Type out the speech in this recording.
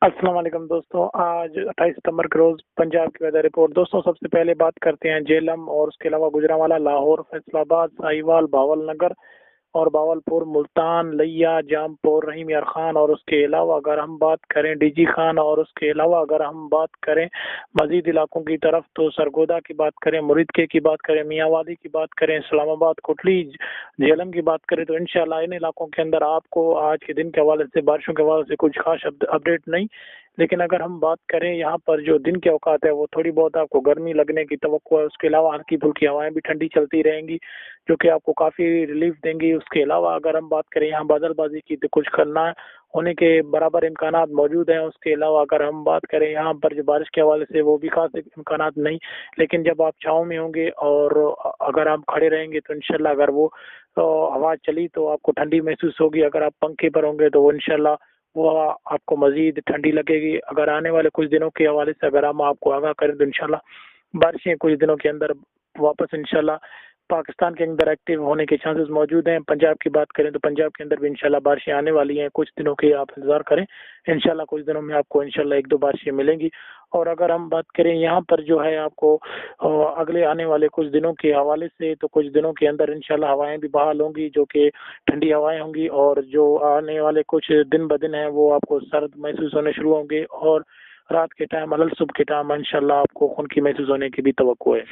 السلام علیکم دوستوں، آج 28 ستمبر کے روز پنجاب کی ویدر رپورٹ۔ دوستوں سب سے پہلے بات کرتے ہیں جیلم اور اس کے علاوہ گجرانوالہ، لاہور، فیصل آباد، ساہیوال، باول نگر اور باولپور، ملتان، لیا، جامپور، رحیم یار خان اور اس کے علاوہ اگر ہم بات کریں ڈی جی خان اور اس کے علاوہ اگر ہم بات کریں مزید علاقوں کی طرف تو سرگودا کی بات کریں، مریدکے کی بات کریں، میاں وادی کی بات کریں، اسلام آباد، کوٹلی، جیلم کی بات کریں تو انشاءاللہ ان علاقوں کے اندر آپ کو آج کے دن کے حوالے سے بارشوں کے حوالے سے کچھ خاص اپڈیٹ نہیں، لیکن اگر ہم بات کریں یہاں پر جو دن کے اوقات ہے وہ تھوڑی بہت آپ کو گرمی لگنے کی توقع ہے۔ اس کے علاوہ ہلکی پھلکی ہوائیں بھی ٹھنڈی چلتی رہیں گی جو کہ آپ کو کافی ریلیف دیں گی۔ اس کے علاوہ اگر ہم بات کریں یہاں بادل بازی کی تو کچھ کرنا ہونے کے برابر امکانات موجود ہیں۔ اس کے علاوہ اگر ہم بات کریں یہاں پر جو بارش کے حوالے سے وہ بھی خاص امکانات نہیں، لیکن جب آپ چھاؤں میں ہوں گے اور اگر آپ کھڑے رہیں گے تو انشاءاللہ اگر وہ ہوا چلی تو آپ کو ٹھنڈی محسوس ہوگی، اگر آپ پنکھے پر ہوں گے تو وہ انشاءاللہ وہ آپ کو مزید ٹھنڈی لگے گی۔ اگر آنے والے کچھ دنوں کے حوالے سے اگر ہم آپ کو آگاہ کریں تو انشاءاللہ بارشیں کچھ دنوں کے اندر واپس انشاءاللہ پاکستان کے اندر ایکٹیو ہونے کے چانسز موجود ہیں۔ پنجاب کی بات کریں تو پنجاب کے اندر بھی انشاءاللہ بارشیں آنے والی ہیں، کچھ دنوں کے آپ انتظار کریں، انشاءاللہ کچھ دنوں میں آپ کو انشاءاللہ ایک دو بارشیں ملیں گی۔ اور اگر ہم بات کریں یہاں پر جو ہے آپ کو اگلے آنے والے کچھ دنوں کے حوالے سے تو کچھ دنوں کے اندر انشاءاللہ ہوائیں بھی بحال ہوں گی جو کہ ٹھنڈی ہوائیں ہوں گی، اور جو آنے والے کچھ دن بدن ہیں وہ آپ کو سرد محسوس ہونے شروع ہوں گے، اور رات کے ٹائم صبح کے ٹائم انشاءاللہ آپ کو خنکی محسوس ہونے کی بھی توقع ہے۔